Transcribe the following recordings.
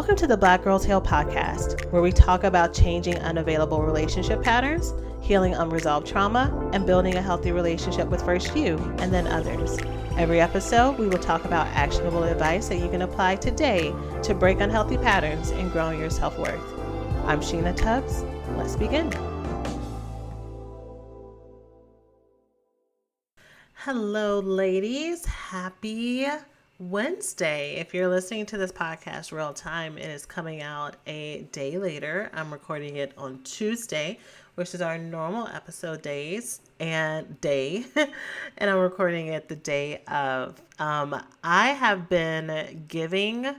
Welcome to the Black Girls Heal podcast, where we talk about changing unavailable relationship patterns, healing unresolved trauma, and building a healthy relationship with first you and then others. Every episode, we will talk about actionable advice that you can apply today to break unhealthy patterns and grow your self-worth. I'm Sheena Tubbs. Let's begin. Hello, ladies. Happy Wednesday. If you're listening to this podcast real time, it is coming out a day later. I'm recording it on Tuesday, which is our normal episode days and day. And I'm recording it the day of. I have been giving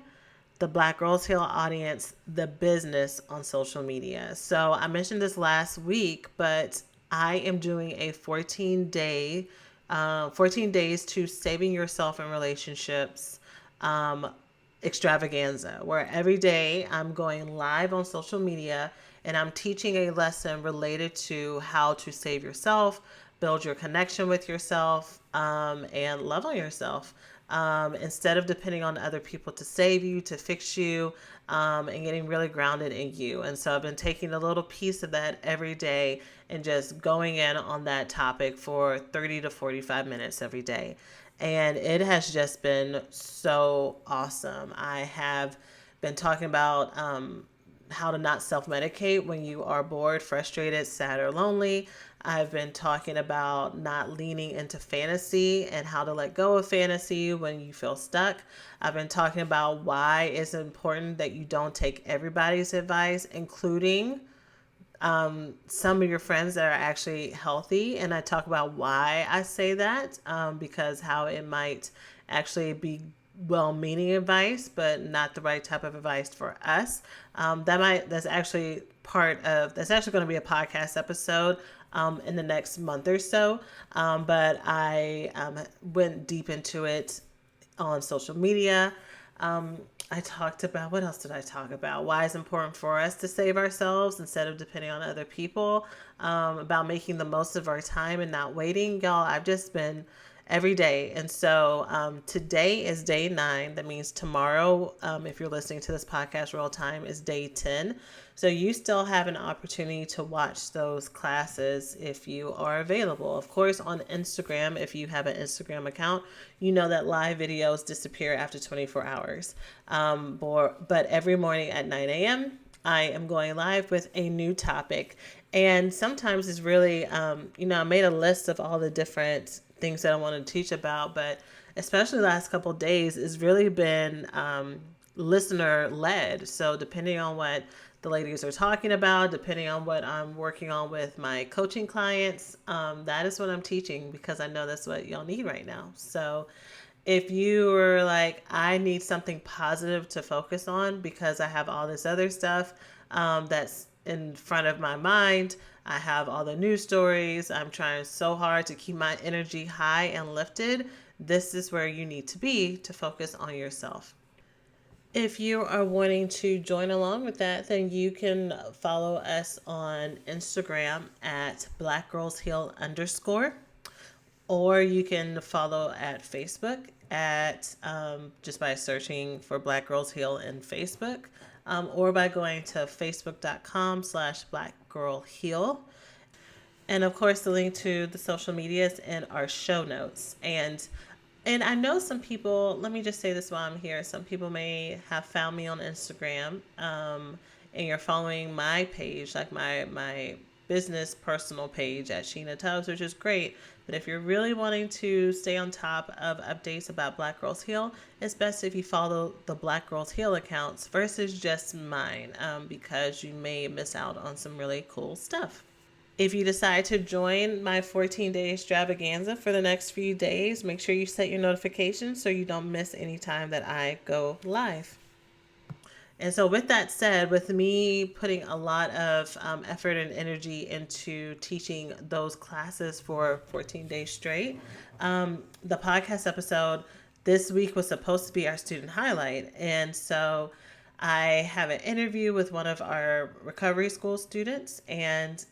the Black Girls Heal audience the business on social media. So I mentioned this last week, but I am doing a 14 days to saving yourself in relationships extravaganza, where every day I'm going live on social media and I'm teaching a lesson related to how to save yourself, build your connection with yourself, and love on yourself. Instead of depending on other people to save you, to fix you, and getting really grounded in you. And so I've been taking a little piece of that every day and just going in on that topic for 30 to 45 minutes every day. And it has just been so awesome. I have been talking about how to not self-medicate when you are bored, frustrated, sad, or lonely. I've been talking about not leaning into fantasy and how to let go of fantasy when you feel stuck. I've been talking about why it's important that you don't take everybody's advice, including some of your friends that are actually healthy. And I talk about why I say that, because how it might actually be well-meaning advice, but not the right type of advice for us. That's actually going to be a podcast episode in the next month or so. But I went deep into it on social media. I talked about, what else did I talk about? Why it's important for us to save ourselves instead of depending on other people, about making the most of our time and not waiting. Y'all, I've just been every day. And so today is day 9. That means tomorrow, if you're listening to this podcast real time, is day 10. So you still have an opportunity to watch those classes if you are available. Of course, on Instagram, if you have an Instagram account, you know that live videos disappear after 24 hours. But every morning at 9 a.m., I am going live with a new topic. And sometimes it's really, I made a list of all the different things that I want to teach about, but especially the last couple of days, it's really been listener led. So depending on what the ladies are talking about, depending on what I'm working on with my coaching clients, that is what I'm teaching, because I know that's what y'all need right now. So if you are like, I need something positive to focus on because I have all this other stuff that's in front of my mind, I have all the news stories, I'm trying so hard to keep my energy high and lifted, this is where you need to be to focus on yourself. If you are wanting to join along with that, then you can follow us on Instagram at blackgirlsheal_, or you can follow at Facebook at just by searching for Black Girls Heal in Facebook, or by going to facebook.com/blackgirlheal. And of course, the link to the social medias in our show notes. And I know some people, let me just say this while I'm here, some people may have found me on Instagram, and you're following my page, like my business personal page at Sheena Tubbs, which is great. But if you're really wanting to stay on top of updates about Black Girls Heal, it's best if you follow the Black Girls Heal accounts versus just mine, because you may miss out on some really cool stuff. If you decide to join my 14-day extravaganza for the next few days, make sure you set your notifications so you don't miss any time that I go live. And so with that said, with me putting a lot of effort and energy into teaching those classes for 14 days straight, the podcast episode this week was supposed to be our student highlight. And so I have an interview with one of our recovery school students, and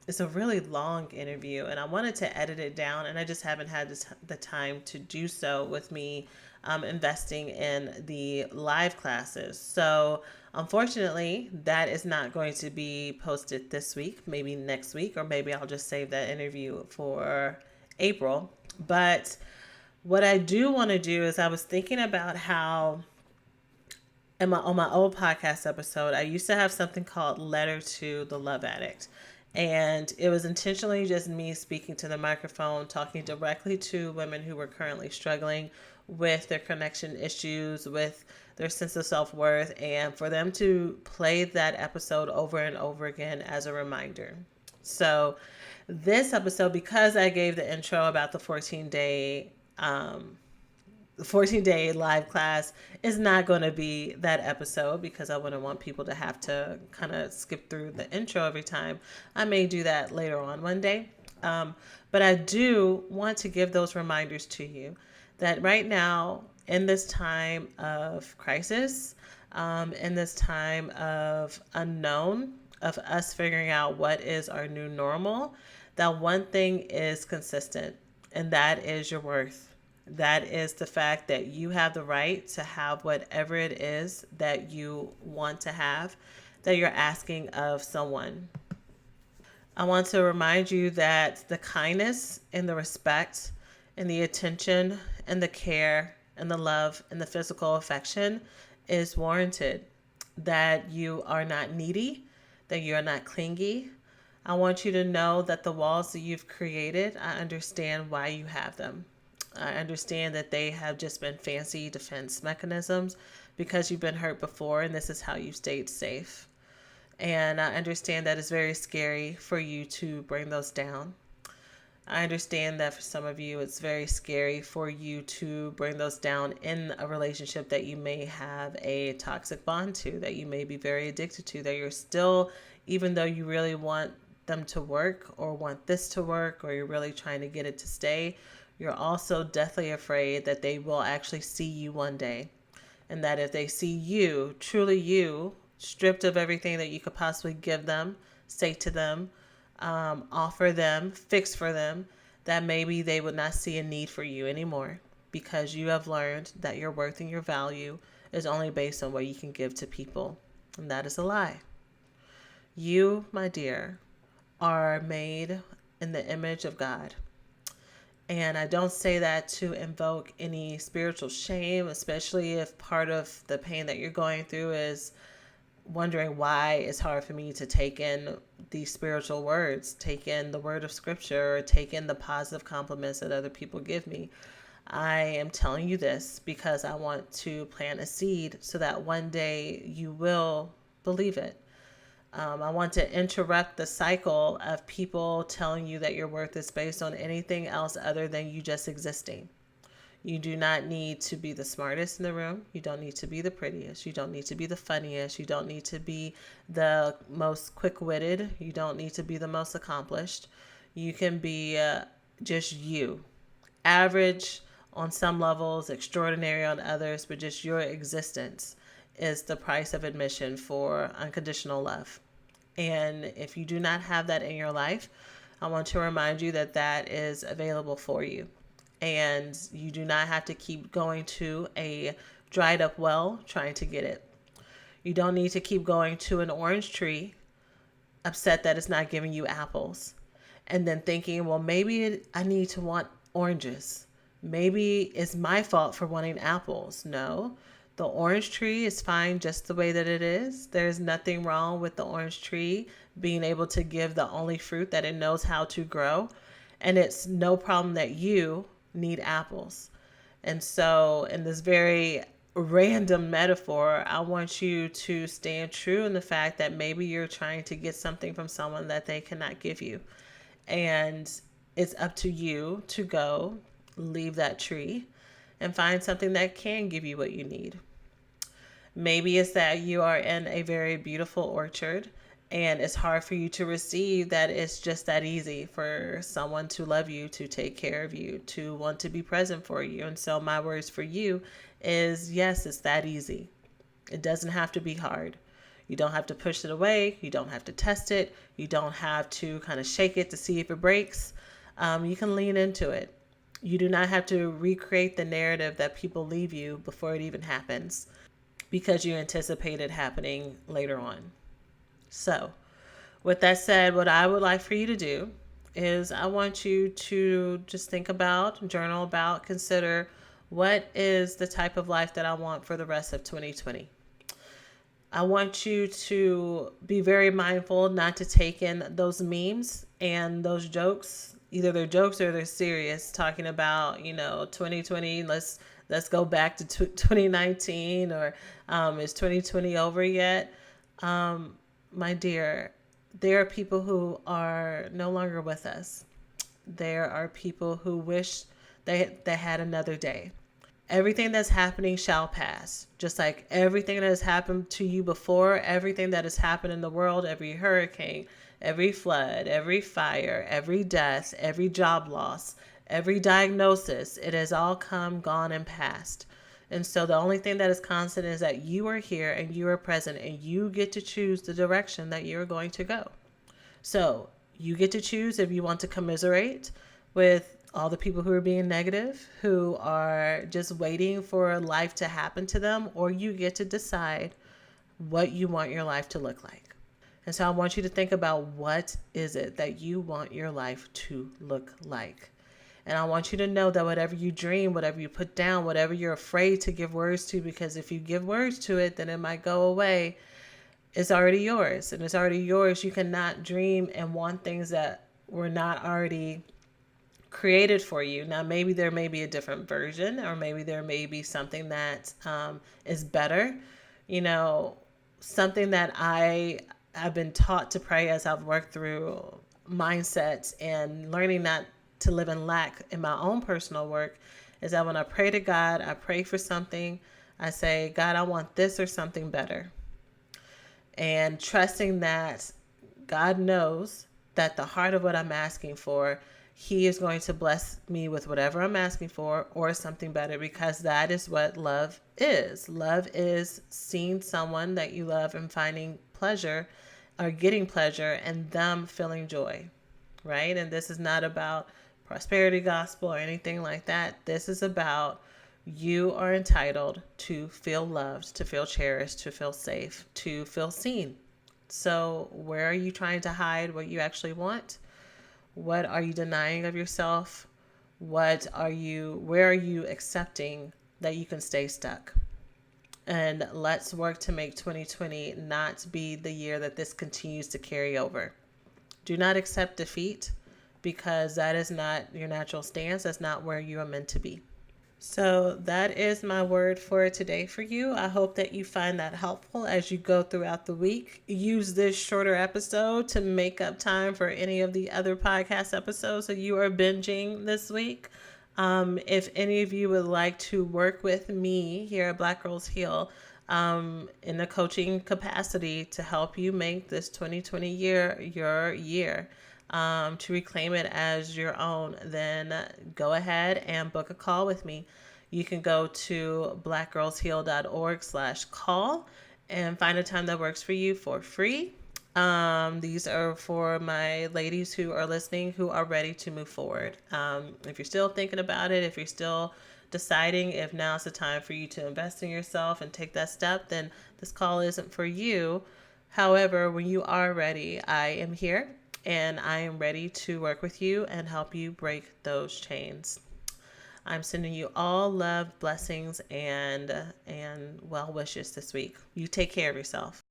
it's a really long interview, and I wanted to edit it down, and I just haven't had the time to do so with me investing in the live classes. So, unfortunately, that is not going to be posted this week, maybe next week, or maybe I'll just save that interview for April. But what I do want to do is I was thinking about how on my old podcast episode, I used to have something called Letter to the Love Addict. And it was intentionally just me speaking to the microphone, talking directly to women who were currently struggling with their connection issues, with their sense of self worth, and for them to play that episode over and over again as a reminder. So, this episode, because I gave the intro about the 14-day live class, is not going to be that episode because I wouldn't want people to have to kind of skip through the intro every time. I may do that later on one day. But I do want to give those reminders to you that right now, in this time of crisis, in this time of unknown, of us figuring out what is our new normal, that one thing is consistent, and that is your worth. That is the fact that you have the right to have whatever it is that you want to have, that you're asking of someone. I want to remind you that the kindness and the respect and the attention and the care and the love and the physical affection is warranted, that you are not needy, that you are not clingy. I want you to know that the walls that you've created, I understand why you have them. I understand that they have just been fancy defense mechanisms because you've been hurt before and this is how you stayed safe. And I understand that it's very scary for you to bring those down. I understand that for some of you, it's very scary for you to bring those down in a relationship that you may have a toxic bond to, that you may be very addicted to, that you're still, even though you really want them to work or want this to work, or you're really trying to get it to stay, you're also deathly afraid that they will actually see you one day. And that if they see you, truly you, stripped of everything that you could possibly give them, say to them, offer them, fix for them, that maybe they would not see a need for you anymore because you have learned that your worth and your value is only based on what you can give to people. And that is a lie. You, my dear, are made in the image of God. And I don't say that to invoke any spiritual shame, especially if part of the pain that you're going through is wondering why it's hard for me to take in these spiritual words, take in the word of scripture, or take in the positive compliments that other people give me. I am telling you this because I want to plant a seed so that one day you will believe it. I want to interrupt the cycle of people telling you that your worth is based on anything else other than you just existing. You do not need to be the smartest in the room. You don't need to be the prettiest. You don't need to be the funniest. You don't need to be the most quick-witted. You don't need to be the most accomplished. You can be just you. Average on some levels, extraordinary on others, but just your existence is the price of admission for unconditional love. And if you do not have that in your life, I want to remind you that that is available for you. And you do not have to keep going to a dried up well trying to get it. You don't need to keep going to an orange tree upset that it's not giving you apples and then thinking, well, maybe I need to want oranges. Maybe it's my fault for wanting apples. No, the orange tree is fine just the way that it is. There's nothing wrong with the orange tree being able to give the only fruit that it knows how to grow. And it's no problem that you need apples. And so in this very random metaphor, I want you to stand true in the fact that maybe you're trying to get something from someone that they cannot give you. And it's up to you to go leave that tree and find something that can give you what you need. Maybe it's that you are in a very beautiful orchard and it's hard for you to receive that it's just that easy for someone to love you, to take care of you, to want to be present for you. And so my words for you is, yes, it's that easy. It doesn't have to be hard. You don't have to push it away. You don't have to test it. You don't have to kind of shake it to see if it breaks. You can lean into it. You do not have to recreate the narrative that people leave you before it even happens because you anticipate it happening later on. So, with that said, what I would like for you to do is I want you to just think about, journal about, consider what is the type of life that I want for the rest of 2020. I want you to be very mindful not to take in those memes and those jokes. Either they're jokes or they're serious, talking about 2020. Let's go back to 2019, or is 2020 over yet? My dear, there are people who are no longer with us. There are people who wish they had another day. Everything that's happening shall pass. Just like everything that has happened to you before, everything that has happened in the world, every hurricane, every flood, every fire, every death, every job loss, every diagnosis, it has all come, gone, and passed. And so the only thing that is constant is that you are here and you are present and you get to choose the direction that you're going to go. So you get to choose if you want to commiserate with all the people who are being negative, who are just waiting for life to happen to them, or you get to decide what you want your life to look like. And so I want you to think about, what is it that you want your life to look like? And I want you to know that whatever you dream, whatever you put down, whatever you're afraid to give words to, because if you give words to it, then it might go away. It's already yours, and it's already yours. You cannot dream and want things that were not already created for you. Now, maybe there may be a different version, or maybe there may be something that is better. Something that I've been taught to pray as I've worked through mindsets and learning not to live in lack in my own personal work is that when I pray to God, I pray for something. I say, God, I want this or something better. And trusting that God knows that the heart of what I'm asking for, He is going to bless me with whatever I'm asking for or something better, because that is what love is. Love is seeing someone that you love and finding pleasure, or getting pleasure, and them feeling joy, right? And this is not about prosperity gospel or anything like that. This is about, you are entitled to feel loved, to feel cherished, to feel safe, to feel seen. So where are you trying to hide what you actually want? What are you denying of yourself? Where are you accepting that you can stay stuck? And let's work to make 2020 not be the year that this continues to carry over. Do not accept defeat, because that is not your natural stance. That's not where you are meant to be. So that is my word for today for you. I hope that you find that helpful as you go throughout the week. Use this shorter episode to make up time for any of the other podcast episodes that you are binging this week. If any of you would like to work with me here at Black Girls Heal in a coaching capacity to help you make this 2020 year your year, to reclaim it as your own, then go ahead and book a call with me. You can go to blackgirlsheal.org/call and find a time that works for you for free. These are for my ladies who are listening, who are ready to move forward. If you're still thinking about it, if you're still deciding if now's the time for you to invest in yourself and take that step, then this call isn't for you. However, when you are ready, I am here. And I am ready to work with you and help you break those chains. I'm sending you all love, blessings, and well wishes this week. You take care of yourself.